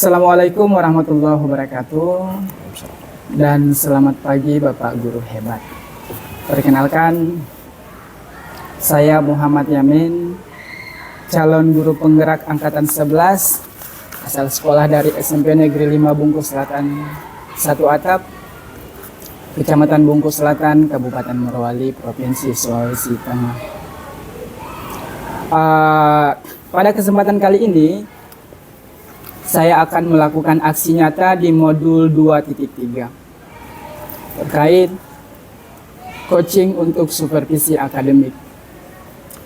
Assalamualaikum warahmatullahi wabarakatuh. Dan selamat pagi Bapak Guru hebat. Perkenalkan, saya Muhammad Yamin, calon guru penggerak angkatan 11, asal sekolah dari SMP Negeri 5 Bungkus Selatan 1 Atap, Kecamatan Bungkus Selatan, Kabupaten Morowali, Provinsi Sulawesi Tengah. Pada kesempatan kali ini, saya akan melakukan aksi nyata di modul 2.3 terkait coaching untuk supervisi akademik,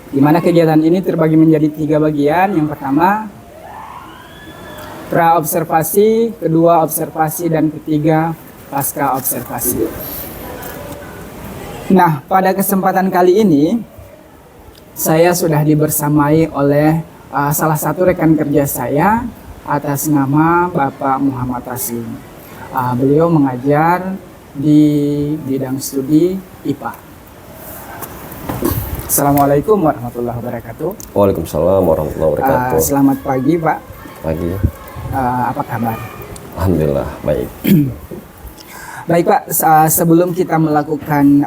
di mana kegiatan ini terbagi menjadi 3 bagian. Yang pertama, pra-observasi, kedua observasi, dan ketiga pasca observasi. Nah, pada kesempatan kali ini saya sudah dibersamai oleh salah satu rekan kerja saya atas nama Bapak Muhammad Taslim. Beliau mengajar di bidang studi IPA. Assalamualaikum warahmatullahi wabarakatuh. Waalaikumsalam warahmatullahi wabarakatuh. Selamat pagi Pak. Pagi. Apa kabar? Alhamdulillah baik. Baik Pak, sebelum kita melakukan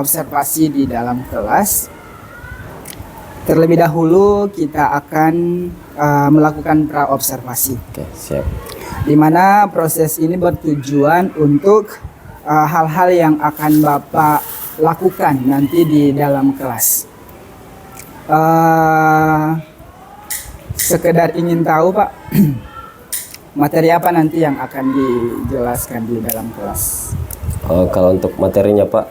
observasi di dalam kelas, terlebih dahulu kita akan melakukan pra-observasi. Oke, siap. Di mana proses ini bertujuan untuk hal-hal yang akan Bapak lakukan nanti di dalam kelas. Sekedar ingin tahu Pak, materi apa nanti yang akan dijelaskan di dalam kelas? Kalau untuk materinya Pak,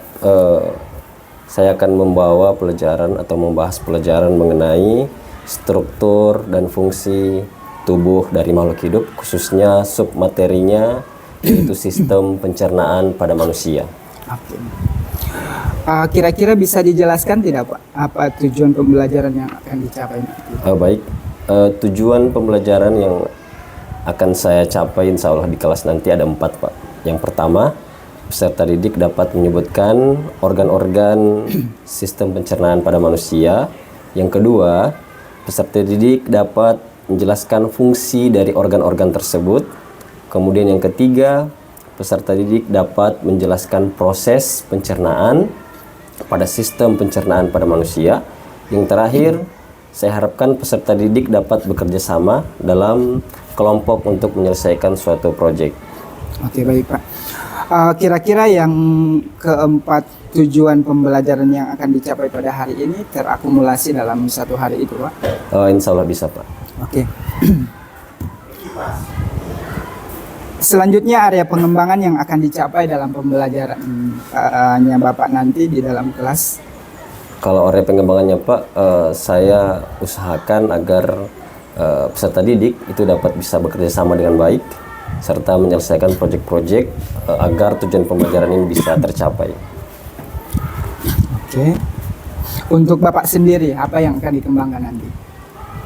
saya akan membawa pelajaran atau membahas pelajaran mengenai struktur dan fungsi tubuh dari makhluk hidup, khususnya submaterinya yaitu sistem pencernaan pada manusia. Oke. Kira-kira bisa dijelaskan tidak Pak, apa tujuan pembelajaran yang akan dicapai nanti? Baik, tujuan pembelajaran yang akan saya capai insya Allah di kelas nanti ada 4 Pak. Yang pertama, peserta didik dapat menyebutkan organ-organ sistem pencernaan pada manusia. Yang kedua, peserta didik dapat menjelaskan fungsi dari organ-organ tersebut. Kemudian yang ketiga, peserta didik dapat menjelaskan proses pencernaan pada sistem pencernaan pada manusia. Yang terakhir, saya harapkan peserta didik dapat bekerja sama dalam kelompok untuk menyelesaikan suatu proyek. Oke, baik Pak. Kira-kira yang keempat tujuan pembelajaran yang akan dicapai pada hari ini terakumulasi dalam satu hari itu Pak? Insya Allah bisa Pak. Oke. Selanjutnya area pengembangan yang akan dicapai dalam pembelajarannya Bapak nanti di dalam kelas. Kalau area pengembangannya Pak, saya usahakan agar peserta didik itu dapat bisa bekerja sama dengan baik serta menyelesaikan proyek-proyek agar tujuan pembelajaran ini bisa tercapai. Oke. Untuk Bapak sendiri, apa yang akan dikembangkan nanti?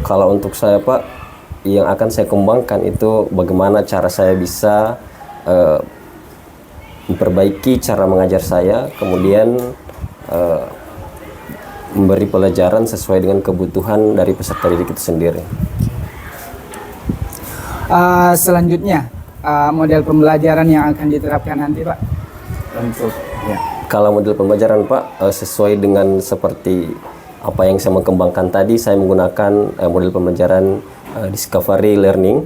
Kalau untuk saya Pak, yang akan saya kembangkan itu bagaimana cara saya bisa memperbaiki cara mengajar saya, kemudian memberi pelajaran sesuai dengan kebutuhan dari peserta didik itu sendiri. Selanjutnya, model pembelajaran yang akan diterapkan nanti Pak? Kalau model pembelajaran Pak, sesuai dengan seperti apa yang saya mengembangkan tadi, saya menggunakan model pembelajaran discovery learning,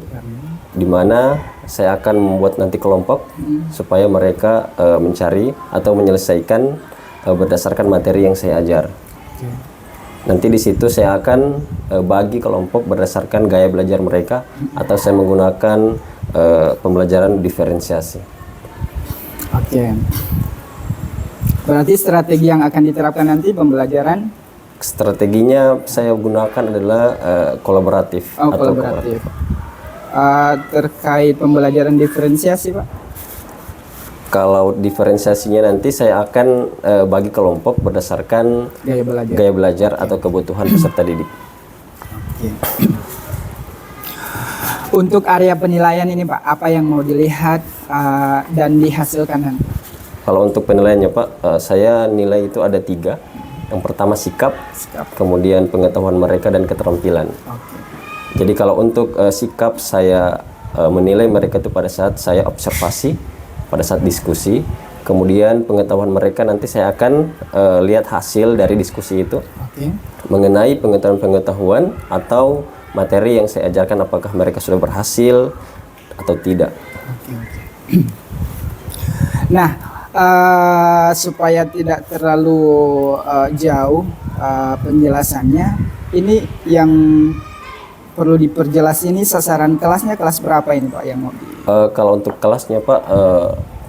di mana saya akan membuat nanti kelompok supaya mereka mencari atau menyelesaikan berdasarkan materi yang saya ajar. Nanti di situ saya akan bagi kelompok berdasarkan gaya belajar mereka, atau saya menggunakan pembelajaran diferensiasi. Oke. Berarti strategi yang akan diterapkan nanti pembelajaran? Strateginya saya gunakan adalah kolaboratif. Kolaboratif. Terkait pembelajaran diferensiasi Pak? Kalau diferensiasinya nanti saya akan bagi kelompok berdasarkan gaya belajar atau kebutuhan peserta didik. Oke. Untuk area penilaian ini Pak, apa yang mau dilihat dan dihasilkan nanti? Kalau untuk penilaiannya Pak, saya nilai itu ada 3. Yang pertama sikap, kemudian pengetahuan mereka dan keterampilan. Oke. Jadi kalau untuk sikap saya menilai mereka itu pada saat saya observasi, pada saat diskusi. Kemudian pengetahuan mereka nanti saya akan lihat hasil dari diskusi itu mengenai pengetahuan atau materi yang saya ajarkan, apakah mereka sudah berhasil atau tidak. Nah, supaya tidak terlalu jauh penjelasannya, ini yang perlu diperjelas ini sasaran kelasnya kelas berapa ini Pak yang mau Kalau untuk kelasnya Pak,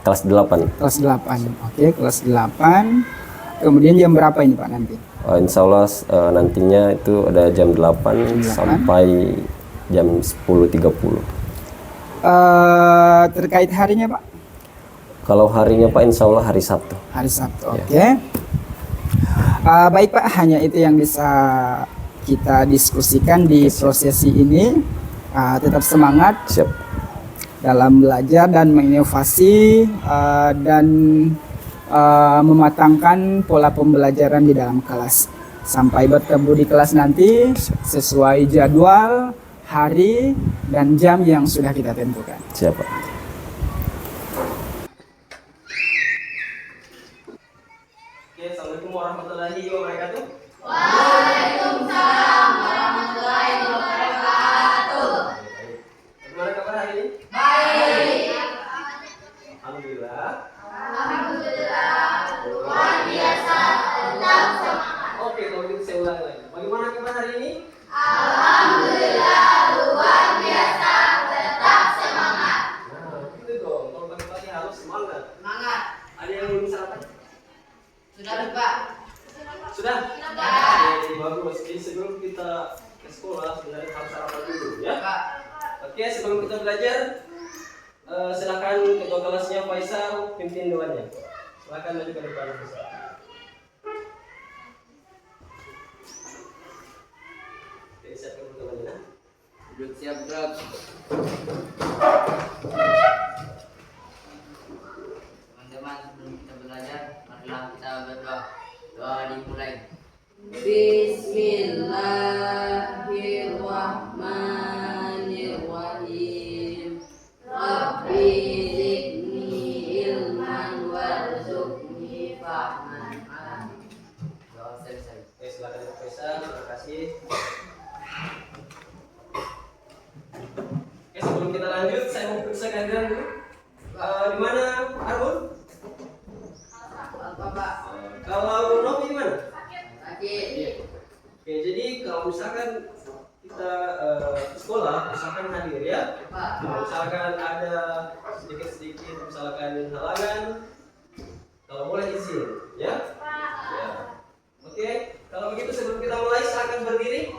kelas 8. Kelas 8. Oke, kelas 8. Kemudian jam berapa ini Pak nanti? Insya Allah nantinya itu ada jam 8 sampai jam 10.30. Terkait harinya Pak? Kalau harinya Pak, insya Allah hari Sabtu. Hari Sabtu, oke. Baik Pak, hanya itu yang bisa kita diskusikan di prosesi ini. Tetap semangat. Siap. Dalam belajar dan menginovasi dan mematangkan pola pembelajaran di dalam kelas. Sampai bertemu di kelas nanti sesuai jadwal, hari, dan jam yang sudah kita tentukan. Siap Pak. Oke, Assalamualaikum warahmatullahi wabarakatuh. Waalaikumsalam warahmatullahi wabarakatuh. Bagaimana kabar hari ini? Baik. Alhamdulillah. Alhamdulillah. Luar biasa. Tetap semangat. Oke, kalau gitu saya ulang lagi. Bagaimana kabar hari ini? Alhamdulillah. Luar biasa. Tetap semangat. Nah, gitu dong. Kalau pagi-pagi harus semangat. Semangat. Ada yang belum sarapan? Sudah Pak. Sudah? Oke, bagus. Jadi sebelum kita ke sekolah sebenarnya harus sarapan dulu ya. Pak. Oke, sebelum kita belajar, silakan ketua kelasnya Faisal pimpin doanya. Silakan maju ke depan Faisal. Oke, siapkan pertemuannya. Duduk siap, Bro. Teman-teman, sebelum kita belajar, marilah kita berdoa. Doa dimulai. Bismillahirrahmanirrahim. Rabbi zidni ilman warzuqni fahman. Doa selesai. Oke, silakan Pak Faisal. Terima kasih. Oke, sebelum kita lanjut, saya mau periksa kehadiran dulu. Di mana Arbun? Apa Pak? Kalau Novi di mana? Sakit. Oke, jadi kalau misalkan kita sekolah, misalkan hadir ya. Pak. Kalau misalkan ada sedikit-sedikit misalkan halangan, kalau boleh izin, ya. Ya. Oke, kalau begitu sebelum kita mulai silakan berdiri.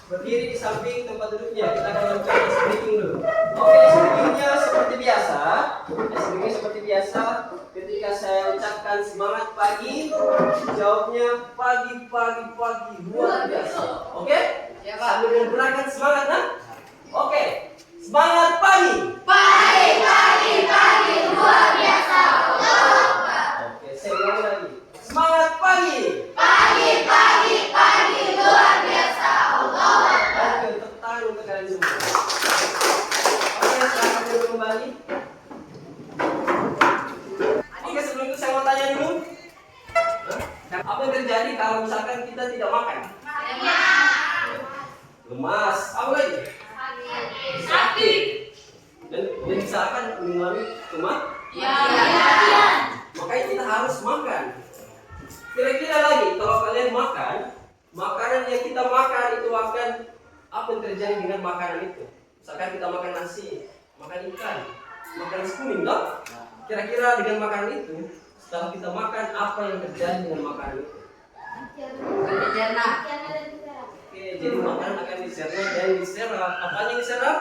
Berdiri di samping tempat duduknya. Kita akan lakukan speaking dulu. Oke, speakingnya seperti biasa. Speakingnya seperti biasa. Ketika saya ucapkan semangat pagi, jawabnya pagi luar biasa. Oke? Ya, Pak. Sambil menggerakkan semangat, nah? Oke, semangat pagi. Pagi luar biasa. Oke, saya ulangi lagi. Semangat pagi. Pagi luar biasa. Oke, tepuk tangan untuk kalian semua. Oke, silakan dulu kembali. Oke, sebelum itu saya mau tanya dulu. Apa yang terjadi kalau misalkan kita tidak makan? Lemas. Apa lagi? Sakit. Dan misalkan mengalami Ya. makanya kita harus makan. Kira-kira lagi kalau kalian makan, makanan yang kita makan itu akan apa yang terjadi dengan makanan itu? Misalkan kita makan nasi, makan ikan, makan nasi kuning, toh? Kira-kira dengan makanan itu, setelah kita makan apa yang terjadi dengan makanan itu? Dicerna. Oke, jadi makanan akan diserap dan diserap. Apanya yang diserap?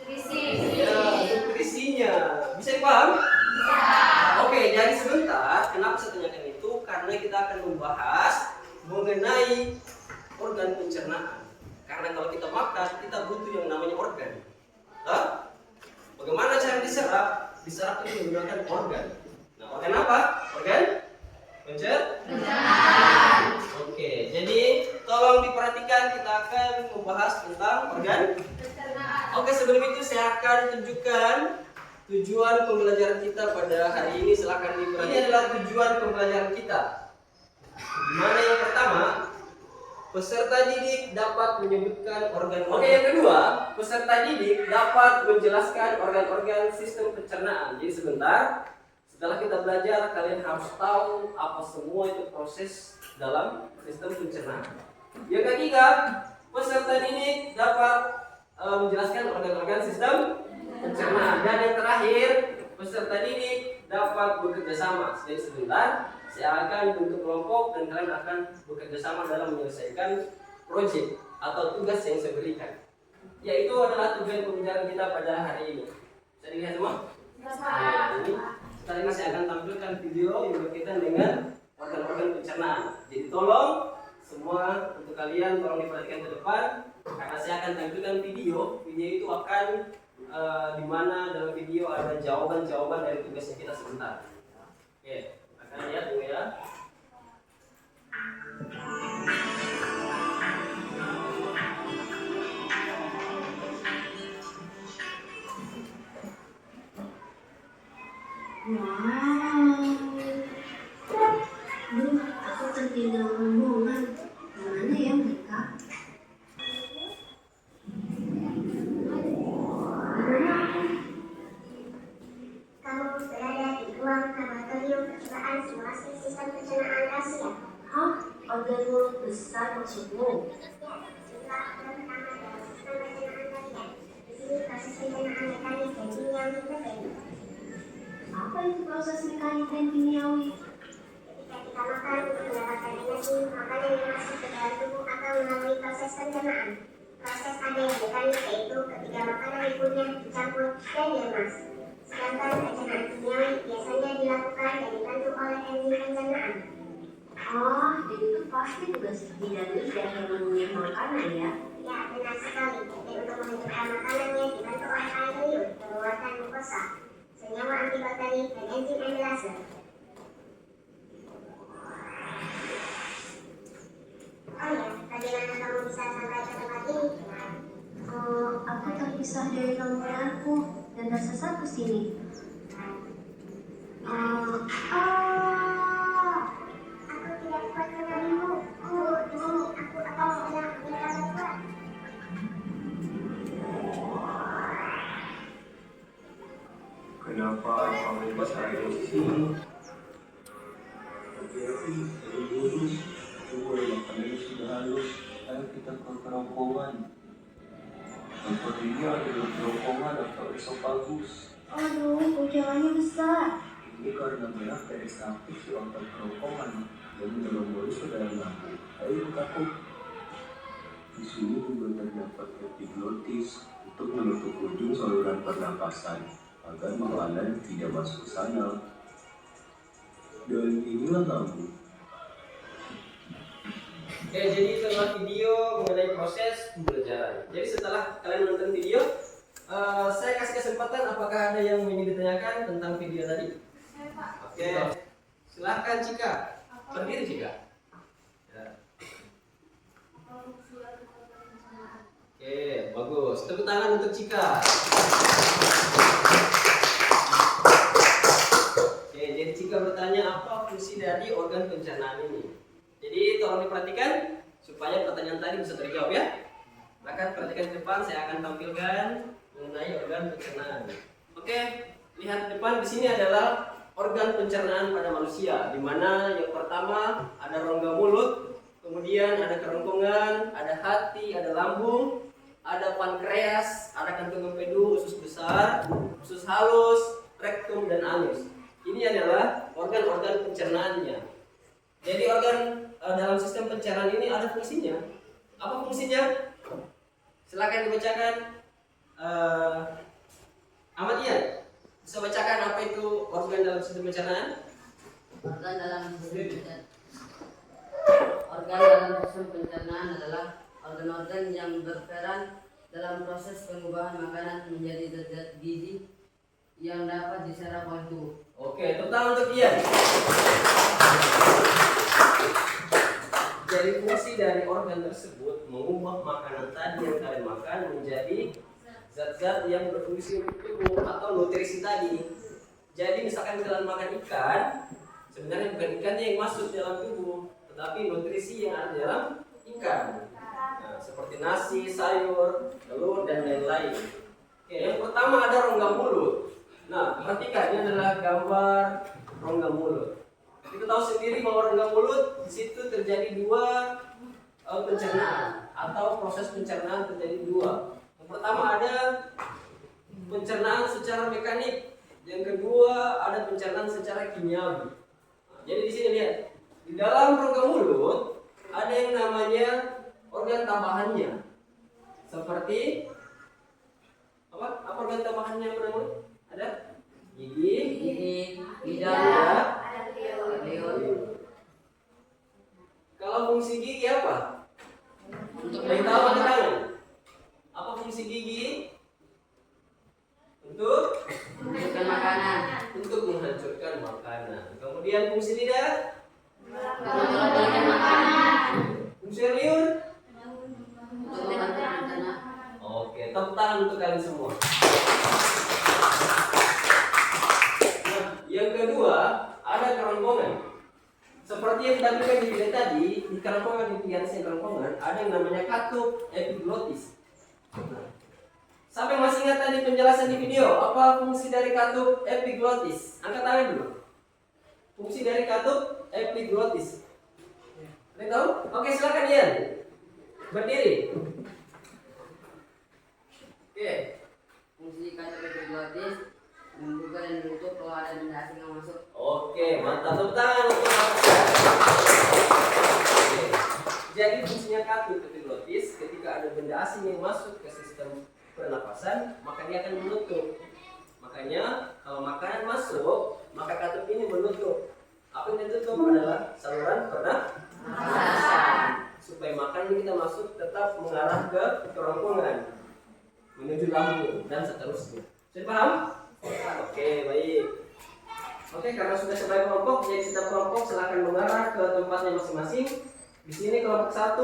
Ya, nutrisinya. Bisa dipaham? Oke, jadi sebentar. Kenapa saya tanyakan itu? Karena kita akan membahas mengenai organ pencernaan. Karena kalau kita makan, kita butuh yang namanya organ. Hah? Bagaimana cara diserap? Diserap itu menggunakan organ. Nah, organ apa? Organ pencernaan. Oke, jadi tolong diperhatikan. perhatikan kita akan membahas tentang organ. Oke, sebelum itu saya akan tunjukkan tujuan pembelajaran kita pada hari ini. Silakan diperhatikan. Ini adalah tujuan pembelajaran kita. Di mana yang pertama, peserta didik dapat menyebutkan organ-organ. Oke, yang kedua, peserta didik dapat menjelaskan organ-organ sistem pencernaan. Jadi sebentar, setelah kita belajar, kalian harus tahu apa semua itu proses dalam sistem pencernaan. Yang ketiga, peserta didik dapat menjelaskan organ-organ sistem pencernaan. Dan yang terakhir, peserta didik dapat bekerja sama. Jadi sebentar, saya akan bentuk kelompok dan kalian akan bekerja sama dalam menyelesaikan proyek atau tugas yang saya berikan. Yaitu adalah tujuan pembelajaran kita pada hari ini. Bisa dilihat semua? Nah, ini setelah ini saya akan tampilkan video yang berkaitan dengan organ-organ pencernaan. Jadi tolong semua untuk kalian tolong diperhatikan ke depan karena saya akan tampilkan video. Video itu akan di mana dalam video ada jawaban-jawaban dari tugasnya kita sebentar. Oke, akan lihat dulu ya. Aku ketinggalan rombongan. Mana ya mereka? Kamu berada di ruang laboratorium percobaan simulasi sistem pencernaan rahasia. Hah? Organ mulut besar maksudmu? Ya, jumlah organ pertama dalam sistem pencernaan kalian. Di sini proses pencernaan mekanik dan kimiawi berbeda. Apa itu proses mekanik dan kimiawi? Ketika kita makan untuk mendapatkan energi, makanan yang masuk ke dalam tubuh akan melalui proses pencernaan. Proses ada yang mekanik yaitu ketika makanan dikunyah, dicampur, dan diremas. Sedangkan pencernaan kimiawi biasanya dilakukan dan dibantu oleh enzim pencernaan. Oh, jadi itu pasti tugas gigi dan lidah yang mengunyah makanan ya? Ya, benar sekali. Dan untuk menghancurkan makanannya dibantu oleh air liur, mengeluarkan mukosa, senyawa antibakteri, dan enzim amilase. Oh ya, bagaimana kamu bisa sampai ke tempat ini? Aku terpisah dari rombonganku dan tersesat ke sini. Aku tidak kuat menahanmu. Di sini aku akan segera meminta bantuan. Kenapa kamu bisa ada di sini? Tapi dari dulu semua makanannya sudah halus. Ayo kita ke kerongkongan. Tempat ini adalah kerongkongan atau esofagus. Aduh, ujarannya besar. Ini karena banyak peristaltik di otot kerongkongan dan menolong ke dalam lambung. Ayo takut. Di sini juga terdapat epiglotis untuk menutup ujung saluran pernapasan agar makanan tidak masuk ke sana. Dan inilah lambung. Oke, jadi itu adalah video mengenai proses pembelajaran. Jadi setelah kalian menonton video, saya kasih kesempatan apakah ada yang ingin ditanyakan tentang video tadi? Oke, silahkan Cika. Berdiri Cika. Ya. Oke, bagus. Tepuk tangan untuk Cika. Oke, jadi Cika bertanya apa fungsi dari organ pencernaan ini. Jadi tolong diperhatikan supaya pertanyaan tadi bisa terjawab ya. Maka perhatikan ke depan, saya akan tampilkan mengenai organ pencernaan. Oke, lihat depan di sini adalah organ pencernaan pada manusia, di mana yang pertama ada rongga mulut, kemudian ada kerongkongan, ada hati, ada lambung, ada pankreas, ada kantung empedu, usus besar, usus halus, rektum dan anus. Ini adalah organ-organ pencernaannya. Jadi organ dalam sistem pencernaan ini ada fungsinya. Apa fungsinya? Silakan dibacakan. Ahmad Ian, bisa bacakan apa itu organ dalam sistem pencernaan? Organ dalam sistem pencernaan adalah organ-organ yang berperan dalam proses pengubahan makanan menjadi zat gizi yang dapat diserap oleh tubuh. Oke, tepuk tangan untuk Ian. Jadi fungsi dari organ tersebut mengubah makanan tadi yang kalian makan menjadi zat-zat yang berfungsi untuk tubuh atau nutrisi tadi. Jadi misalkan kalian makan ikan, sebenarnya bukan ikannya yang masuk dalam tubuh, tetapi nutrisi yang ada dalam ikan. Nah, seperti nasi, sayur, telur, dan lain-lain. Oke, yang pertama ada rongga mulut. Nah, perhatikan ini adalah gambar rongga mulut. Kita tahu sendiri bahwa rongga mulut di situ terjadi dua pencernaan atau proses pencernaan terjadi dua. Yang pertama ada pencernaan secara mekanik, yang kedua ada pencernaan secara kimiawi. Nah, jadi di sini lihat di dalam rongga mulut ada yang namanya organ tambahannya, seperti apa organ tambahannya yang namanya? Ada gigi, lidah. Kalau fungsi gigi apa? Untuk tahu ada tangan. Apa fungsi gigi? Untuk Menghancurkan makanan. untuk menghancurkan makanan. Kemudian fungsi lidah? Menghancurkan makanan. Fungsi liur? Untuk membantu pencernaan. Oke, tepuk tangan untuk kalian semua. Nah, yang kedua ada kerongkongan. Seperti yang tadi kan di video tadi, di kerongkongan di pinggiran kerongkongan ada yang namanya katup epiglottis. Sampai masih ingat tadi penjelasan di video, apa fungsi dari katup epiglottis? Angkat tangan dulu. Fungsi dari katup epiglottis. Ada tahu? Oke, silakan Ian. Berdiri. Oke. Fungsi katup epiglottis membuka dan menutup kalau ada benda asing yang masuk. Oke, mantap, tepuk tangan untuk Oke. Jadi fungsinya katup epiglottis ketika ada benda asing yang masuk ke sistem pernapasan, maka dia akan menutup. Makanya kalau makanan masuk, maka katup ini menutup. Apa yang ditutup adalah saluran pernapasan. Supaya makanan kita masuk tetap mengarah ke kerongkongan, menuju lambung dan seterusnya. Sudah paham? Oke, baik. Oke, karena sudah sebagai kelompok, jadi setiap kelompok silakan mengarah ke tempatnya masing-masing. Di sini kelompok 1,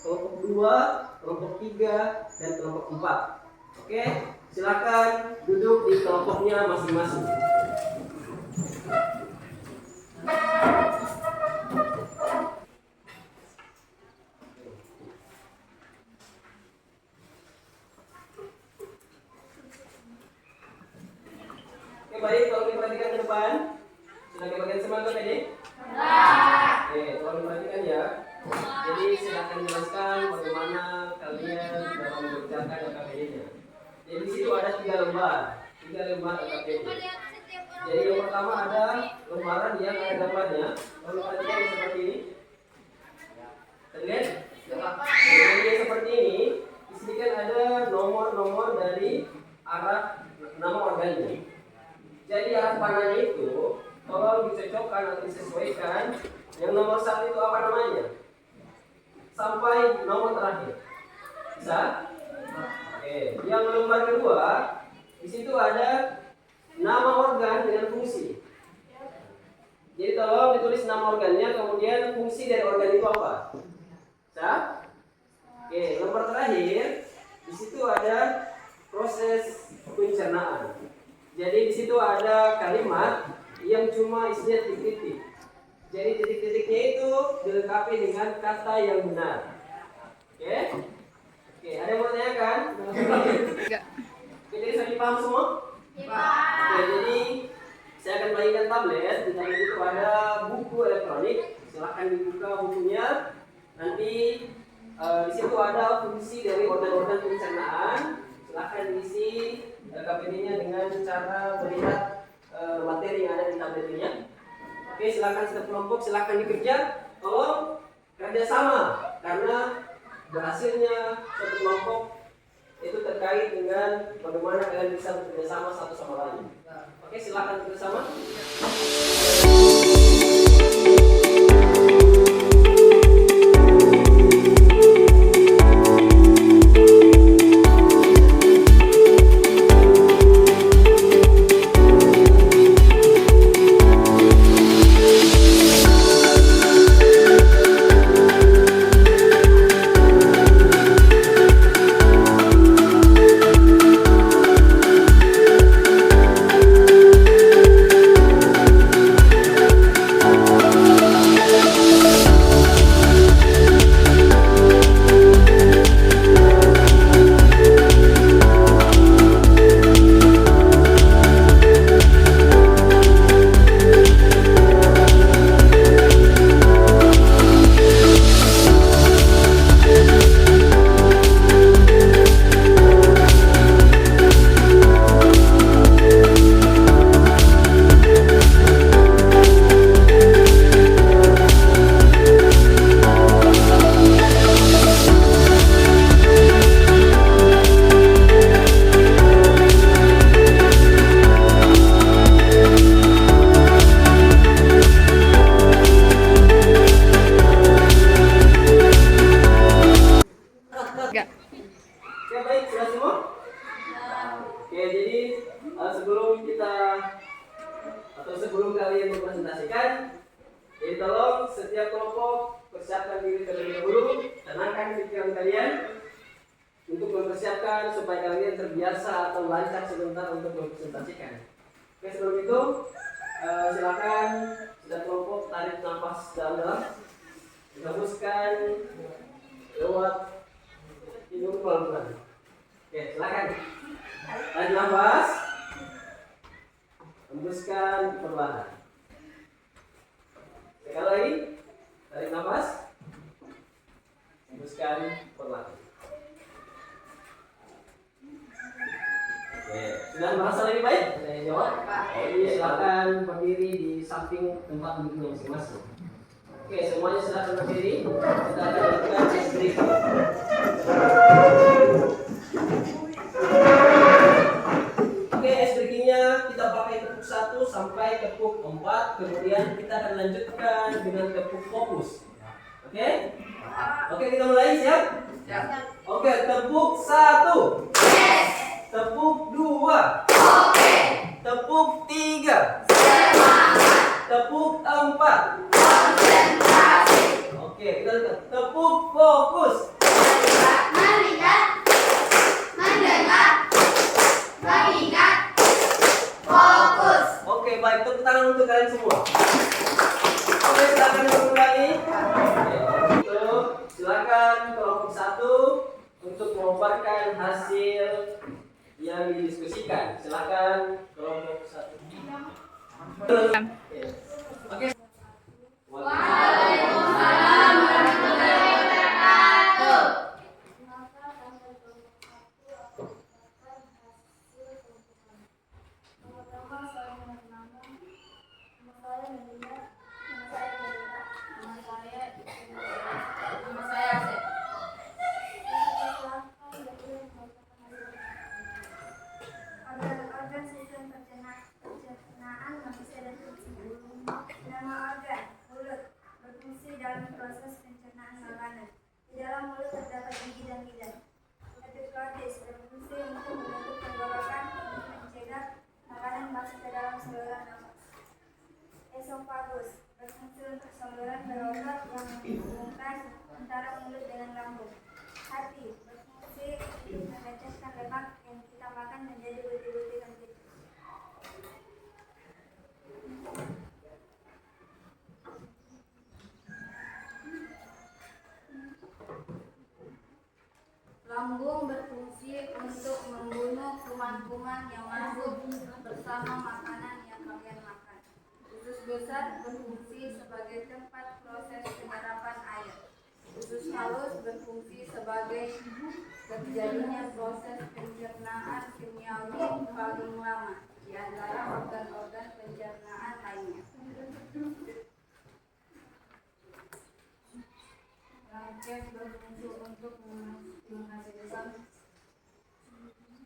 kelompok 2, kelompok 3, dan kelompok 4. Oke, silakan duduk di kelompoknya masing-masing. Oke, baik, kalau diperhatikan ke depan, sudah kebagian semangat ini? Oke, kalau diperhatikan ya. Jadi saya akan jelaskan bagaimana kalian dalam mengerjakan LKPD-nya. Jadi di situ ada 3 lembar LKPD. Jadi yang pertama ada lembaran yang ada gambarnya. Kalau diperhatikan seperti ini. Terlihat? Jadi seperti ini. Di sini kan ada nomor-nomor dari arah nama organnya. Jadi arah panahnya itu tolong dicocokkan atau disesuaikan. Yang nomor 1 itu apa namanya? Sampai nomor terakhir. Bisa? Oke. Yang lembar kedua, di situ ada nama organ dengan fungsi. Jadi tolong ditulis nama organnya, kemudian fungsi dari organ itu apa? Bisa? Oke. Lembar terakhir, di situ ada proses pencernaan. Jadi di situ ada kalimat yang cuma isinya titik-titik. Jadi titik-titiknya itu dilengkapi dengan kata yang benar. Oke? Oke, ada yang mau tanyakan? Enggak. Oke, jadi sudah dipaham semua? Oke, jadi saya akan bagikan tablet. Di tablet itu ada buku elektronik. Silahkan dibuka bukunya. Nanti di situ ada fungsi dari organ-organ pencernaan. Silahkan diisi KPD-nya dengan cara melihat materi yang ada di tablet ini. Oke, silakan setiap kelompok silakan dikerja. Tolong kerjasama karena berhasilnya suatu kelompok itu terkait dengan bagaimana kalian bisa bekerja sama satu sama lain. Oke, silakan bersama. sebelum kita atau sebelum kalian mempresentasikan, jadi tolong setiap kelompok persiapkan diri terlebih dahulu, tenangkan pikiran kalian untuk mempersiapkan supaya kalian terbiasa atau lancar sebentar untuk mempresentasikan. Oke, sebelum itu silakan setiap kelompok tarik nafas dalam-dalam, hembuskan lewat hidung pelan-pelan. Oke, silakan tarik nafas, hembuskan perlahan. Sekali lagi, tarik nafas, hembuskan perlahan. Oke, sudah merasa lebih baik? Saya jawab. Jadi silakan berdiri di samping tempat duduknya masing-masing. Oke, semuanya silakan berdiri. Kita akan lakukan tes breathing. Oke, tes breathingnya kita pakai tepuk 1 sampai tepuk 4. Kemudian kita akan lanjutkan dengan tepuk fokus. Oke? Oke, kita mulai, siap? Siap. Oke, tepuk 1. Tepuk 2. Tepuk 3. Tepuk 4. Oke, kita lihat. Tepuk fokus. Melihat, mendengar, mengingat, fokus. Oke, baik, tepuk tangan untuk kalian semua. Oke, silakan kembali. Untuk silakan kelompok 1 untuk memaparkan hasil yang didiskusikan. Silakan kelompok 1. Oke. Waalaikumsalam warahmatullahi wabarakatuh. Pertama, saya mengenalkan nama saya Melinda, nama saya Delita, nama saya Nama saya Asep. organ sistem pencernaan manusia dan fungsinya. Nama organ mulut berfungsi dalam proses pencernaan makanan. Di dalam mulut terdapat gigi dan lidah. Epiglottis berfungsi untuk membentuk tenggorokan untuk mencegah makanan masuk ke dalam saluran nafas. Esophagus berfungsi untuk saluran berotot yang menghubungkan antara mulut dengan lambung. Hati berfungsi untuk memecahkan lemak yang kita makan menjadi butiran-butiran kecil. Lambung berfungsi untuk membunuh kuman-kuman yang masuk bersama makanan yang kalian makan. Usus besar berfungsi sebagai tempat proses penyerapan air. Usus halus berfungsi sebagai terjadinya proses pencernaan kimiawi paling lama di antara organ-organ pencernaan lainnya. Pankreas berfungsi untuk menghasilkan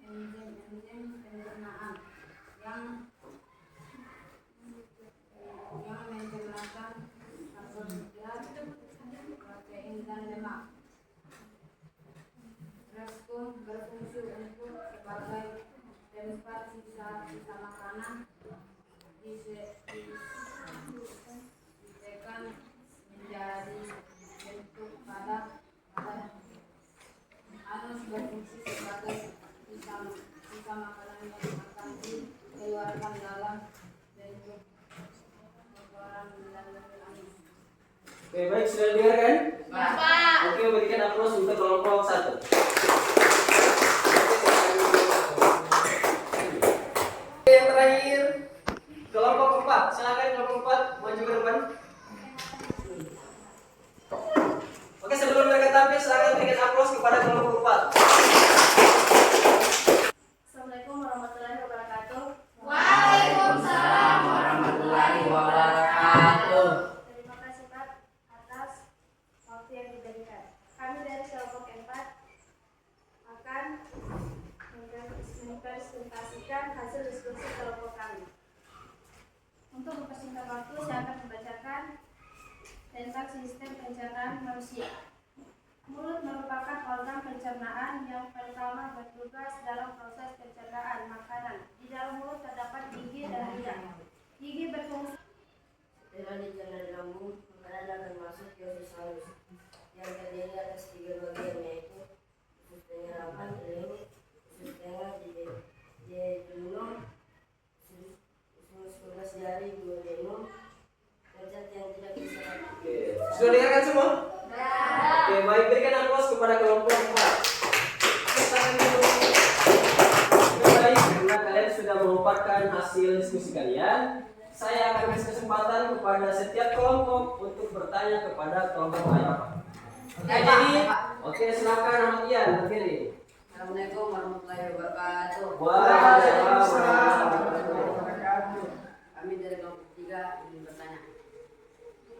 enzim-enzim pencernaan yang mencernakan karbohidrat, protein dan lemak. Reskum berfungsi untuk sebagai tempat sisa-sisa makanan disekan menjadi bentuk padat. Anus berfungsi sebagai sisa makanan yang akan dikeluarkan dalam bentuk kotoran melalui anus. Oke, baik, sudah dengar kan? Bapak. Oke, berikan aplaus untuk kelompok 1. Yang terakhir, kelompok 4. Silakan kelompok 4 maju ke depan. Oke, sebelum mereka tampil, silakan berikan aplaus kepada kelompok 4. Assalamualaikum warahmatullahi wabarakatuh. Waalaikumsalam warahmatullahi wabarakatuh. Terima kasih Pak atas waktu yang diberikan. Kami dari kelompok 4 akan mempresentasikan hasil diskusi kelompok kami. Untuk mempersingkat waktu, saya akan membacakan tentang sistem pencernaan manusia. Mulut merupakan organ pencernaan yang pertama bertugas dalam proses pencernaan makanan. Di dalam mulut telah dicerna di lambung, makanan akan masuk ke usus halus yang terdiri atas 3 bagian, yaitu usus penyerapan, usus tengah, jejunum, usus 11 jari, duodenum, cacat yang tidak bisa. Sudah dengarkan semua? Oke, baik, berikan aplaus kepada kelompok 4. Baik, karena kalian sudah memaparkan hasil diskusi kalian, saya akan kasih kesempatan kepada setiap kelompok untuk bertanya kepada kelompok lain. Oke, silakan Ahmad Ian, berdiri. Assalamualaikum warahmatullahi wabarakatuh. Waalaikumsalam warahmatullahi wabarakatuh. Kami dari kelompok 3 ingin bertanya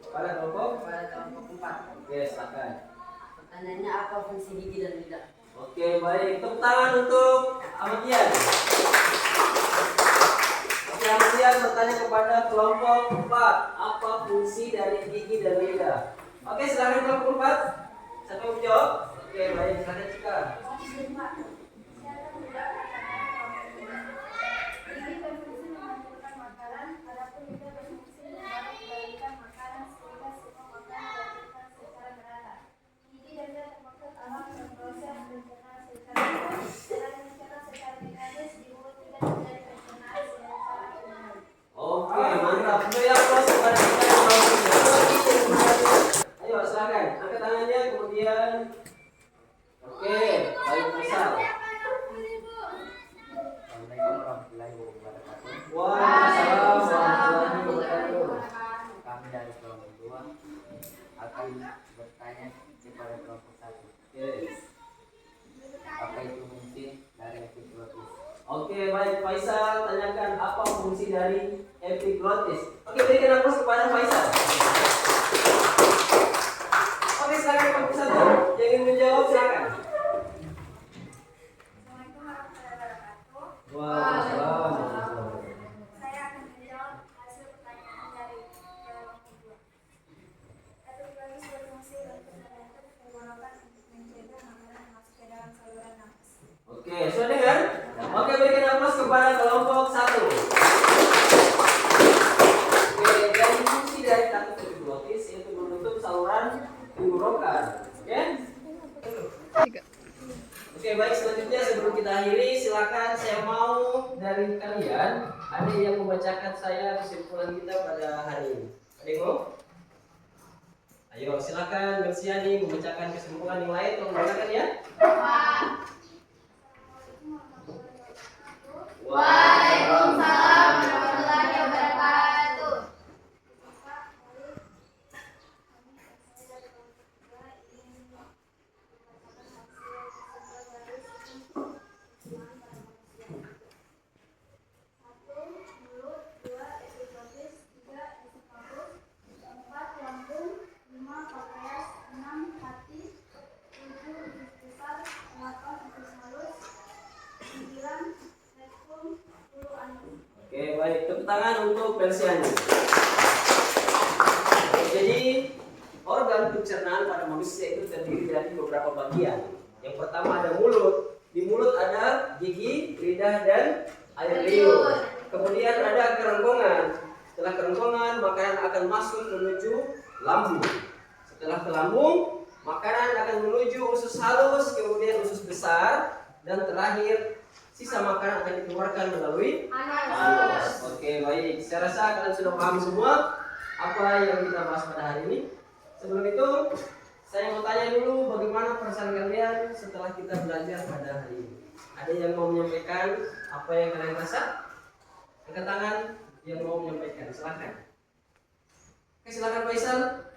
Kepada kelompok? kepada kelompok 4. Oke, silakan. Pertanyaannya, apa fungsi gigi dan lidah? Oke, baik. Tepuk tangan untuk Ahmad Ian. Oke, Ahmad Ian bertanya kepada kelompok 4. Apa fungsi dari gigi dan lidah? Oke, silakan kelompok 4. Siapa yang menjawab? Oke, baik. Silakan Cika. Gigi berfungsi mengumpulkan makanan, adapun lidah berfungsi mengendalikan makanan sehingga semua makanan dihasilkan secara merata. Gigi dan lidah termasuk alat memproses pencernaan secara mekanis. Selain mencerna secara mekanis, di mulut tidak terjadi pencernaan secara alami. Oke, mantap. Beri aplaus kepada kita yang mau. Ayo, silakan. Angkat tangannya, kemudian. Oke, baik, misal. Assalamualaikum warahmatullahi wabarakatuh. Waalaikumsalam warahmatullahi wabarakatuh. Kami dari kelompok 2 akan bertanya kepada kelompok 1. Oke. Apa itu fungsi dari epiglotis? Oke, baik, Faisal tanyakan apa fungsi dari epiglotis. Oke, berikan aplaus kepada Faisal. Oke, silakan kelompok 1. Yang ingin menjawab silakan. Assalamualaikum warahmatullahi wabarakatuh. Waalaikumsalam. Saya akan menjawab hasil pertanyaan dari kelompok 2. Epiglotis berfungsi untuk membentuk tenggorokan untuk mencegah makanan masuk ke dalam saluran nafas. Oke, sudah dengar? Oke, berikan aplaus kepada kelompok 1. Oke, jadi fungsi dari tatus epiglotis yaitu menutup saluran tenggorokan. Oke? Oke, baik, selanjutnya sebelum kita akhiri, silakan saya mau dari kalian ada yang membacakan saya kesimpulan kita pada hari ini. Ada yang mau? Ayo, silakan Mersiani membacakan kesimpulan yang lain. Tolong bacakan ya. Waalaikumsalam warahmatullahi wabarakatuh. Oke, baik, tepuk tangan untuk Persiani. Jadi organ pencernaan pada manusia itu terdiri dari beberapa bagian. Yang pertama ada mulut. Di mulut ada gigi, lidah, dan air liur. Kemudian ada kerongkongan. Setelah kerongkongan, makanan akan masuk menuju lambung. Setelah ke lambung, makanan akan menuju usus halus, kemudian usus besar, dan terakhir sisa makanan akan dikeluarkan melalui anus. Oke, baik. Saya rasa kalian sudah paham semua apa yang kita bahas pada hari ini. Sebelum itu, saya mau tanya dulu bagaimana perasaan kalian setelah kita belajar pada hari ini. Ada yang mau menyampaikan apa yang kalian rasa? Angkat tangan yang mau menyampaikan, silakan. Oke, silakan Faisal.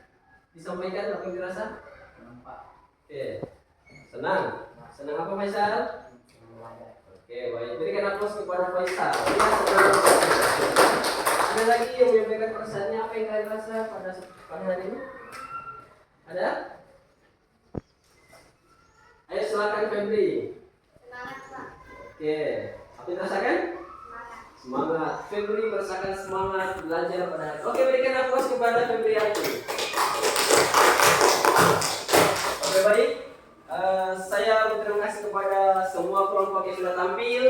Disampaikan apa yang dirasa? Senang, Pak. Oke. Senang. Senang apa Faisal? Oke, baik. Berikan aplaus kepada Faisal. Ya, senang. Ada lagi yang menyampaikan perasaannya apa yang kalian rasa pada hari ini? Ada? Ayo silakan Febri. Semangat, Pak. Oke. Apa yang dirasakan? Semangat. Febri merasakan semangat belajar pada hari. Oke, berikan aplaus kepada Febri Yati. Oke, baik. Saya berterima kasih kepada semua kelompok yang sudah tampil,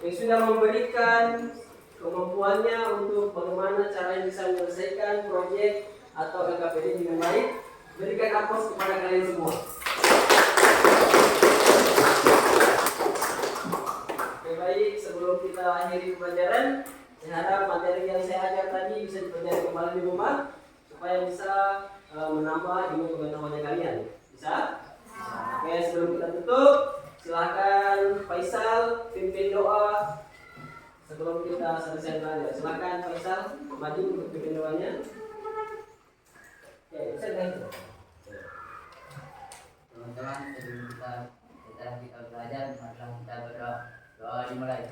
yang sudah memberikan kemampuannya untuk bagaimana cara bisa menyelesaikan proyek atau LKPD dengan baik. Berikan aplaus kepada kalian semua. Oke, baik, sebelum kita akhiri pelajaran, saya harap materi yang saya ajar tadi bisa dipelajari kembali di rumah supaya bisa menambah ilmu pengetahuannya kalian. Bisa? Oke, sebelum kita tutup, silahkan Faisal pimpin doa sebelum kita selesai belajar. Silahkan Faisal maju untuk pimpin doanya. Oke, bisa kan? Teman-teman, sebelum kita belajar, marilah kita berdoa. Doa dimulai.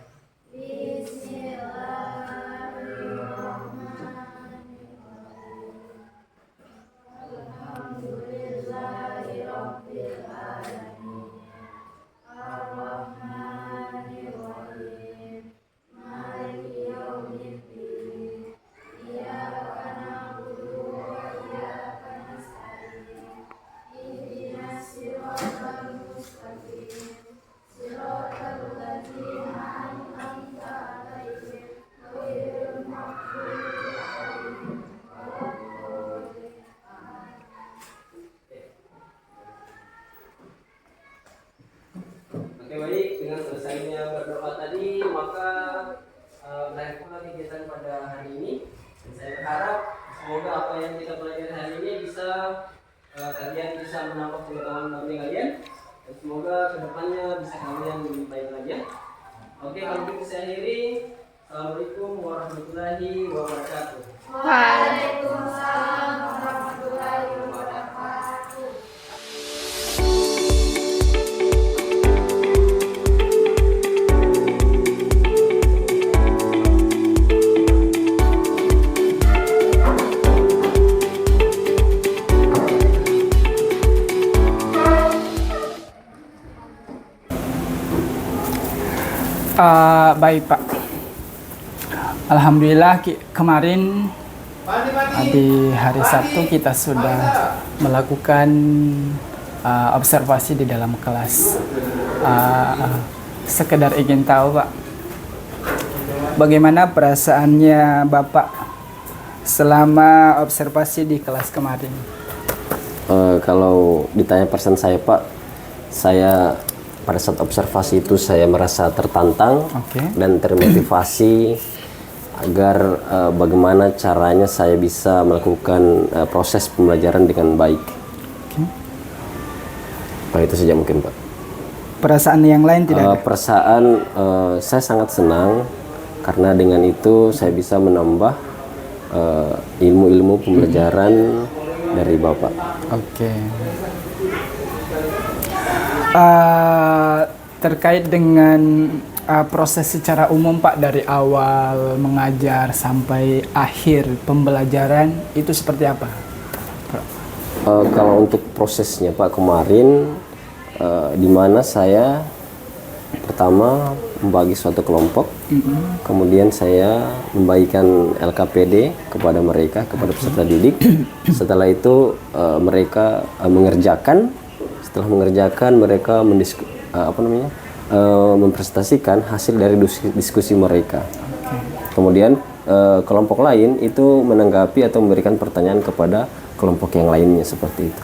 Oke, baik, dengan selesainya berdoa tadi, maka berakhir pula kegiatan pada hari ini. Dan saya berharap semoga apa yang kita pelajari hari ini bisa kalian bisa menambah pengetahuan kalian, dan semoga kedepannya bisa kalian lebih baik lagi ya. Oke, kalau begitu saya akhiri. Assalamualaikum warahmatullahi wabarakatuh. Waalaikumsalam warahmatullahi wabarakatuh. Baik Pak, Alhamdulillah kemarin di hari Sabtu kita sudah melakukan observasi di dalam kelas. Sekedar ingin tahu Pak, bagaimana perasaannya Bapak selama observasi di kelas kemarin? Kalau ditanya perasaan saya Pak, saya pada saat observasi itu saya merasa tertantang dan termotivasi agar bagaimana caranya saya bisa melakukan proses pembelajaran dengan baik. Pak, itu saja mungkin Pak. Perasaan yang lain tidak ada? Perasaan saya sangat senang karena dengan itu saya bisa menambah ilmu-ilmu pembelajaran dari Bapak. Terkait dengan proses secara umum Pak, dari awal mengajar sampai akhir pembelajaran itu seperti apa? Kalau untuk prosesnya Pak, kemarin di mana saya pertama membagi suatu kelompok, kemudian saya membagikan LKPD kepada mereka, kepada peserta didik. Setelah itu mereka mengerjakan. Setelah mengerjakan, mereka mempresentasikan hasil dari diskusi mereka. Kemudian kelompok lain itu menanggapi atau memberikan pertanyaan kepada kelompok yang lainnya, seperti itu.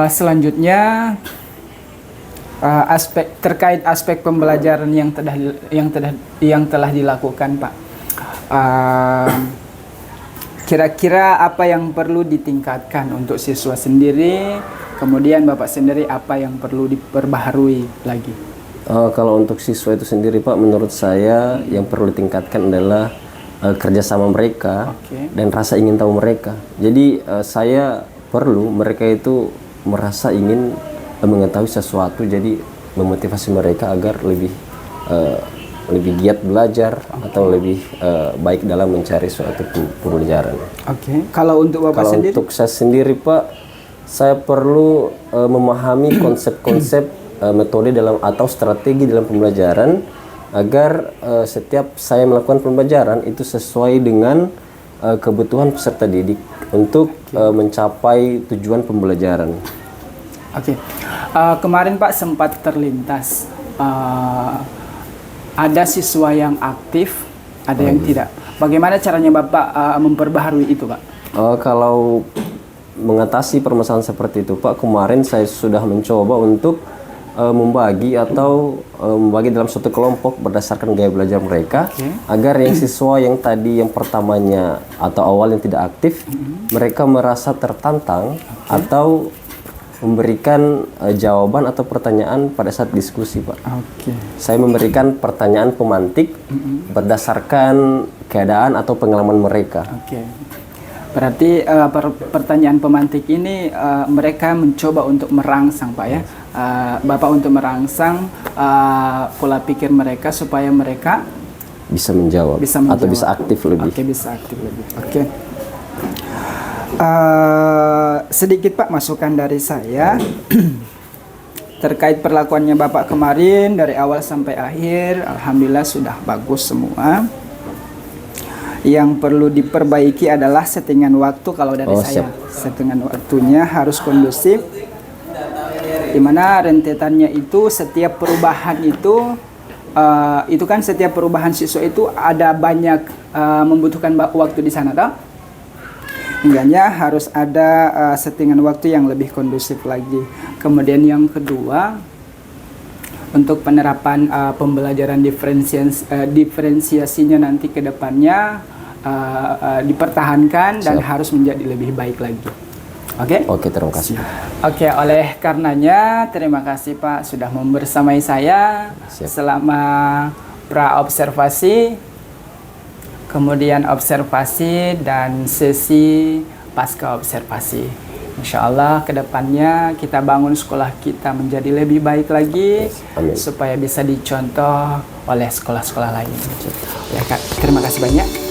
Selanjutnya terkait aspek pembelajaran yang telah dilakukan Pak. Kira-kira apa yang perlu ditingkatkan untuk siswa sendiri, kemudian Bapak sendiri apa yang perlu diperbaharui lagi? Kalau untuk siswa itu sendiri Pak, menurut saya yang perlu ditingkatkan adalah kerjasama mereka dan rasa ingin tahu mereka. Jadi saya perlu mereka itu merasa ingin mengetahui sesuatu, jadi memotivasi mereka agar lebih giat belajar atau lebih baik dalam mencari suatu pembelajaran. Kalau untuk Bapak sendiri? Untuk saya sendiri Pak, saya perlu memahami konsep-konsep metode dalam atau strategi dalam pembelajaran agar setiap saya melakukan pembelajaran itu sesuai dengan kebutuhan peserta didik untuk mencapai tujuan pembelajaran. Kemarin Pak sempat terlintas ada siswa yang aktif, ada yang tidak. Bagaimana caranya Bapak memperbaharui itu, Pak? Kalau mengatasi permasalahan seperti itu, Pak, kemarin saya sudah mencoba untuk membagi dalam suatu kelompok berdasarkan gaya belajar mereka, agar yang siswa yang tadi yang pertamanya atau awal yang tidak aktif, mereka merasa tertantang atau memberikan jawaban atau pertanyaan pada saat diskusi, Pak. Saya memberikan pertanyaan pemantik berdasarkan keadaan atau pengalaman mereka. Berarti pertanyaan pemantik ini mereka mencoba untuk merangsang, Pak ya. Bapak untuk merangsang pola pikir mereka supaya mereka bisa menjawab, atau bisa aktif lebih. Bisa aktif lebih. Sedikit Pak masukan dari saya terkait perlakuannya Bapak kemarin dari awal sampai akhir. Alhamdulillah sudah bagus semua. Yang perlu diperbaiki adalah settingan waktu kalau dari saya. Settingan waktunya harus kondusif, dimana rentetannya itu setiap perubahan itu kan setiap perubahan siswa itu ada banyak membutuhkan waktu di sana, toh? Hingganya harus ada settingan waktu yang lebih kondusif lagi. Kemudian yang kedua, untuk penerapan pembelajaran diferensiasinya nanti ke depannya dipertahankan dan harus menjadi lebih baik lagi. Oke, terima kasih. Oleh karenanya terima kasih Pak sudah membersamai saya selama pra-observasi, kemudian observasi dan sesi pasca observasi. Insya Allah kedepannya kita bangun sekolah kita menjadi lebih baik lagi. Amin. Supaya bisa dicontoh oleh sekolah-sekolah lain. Ya Kak, terima kasih banyak.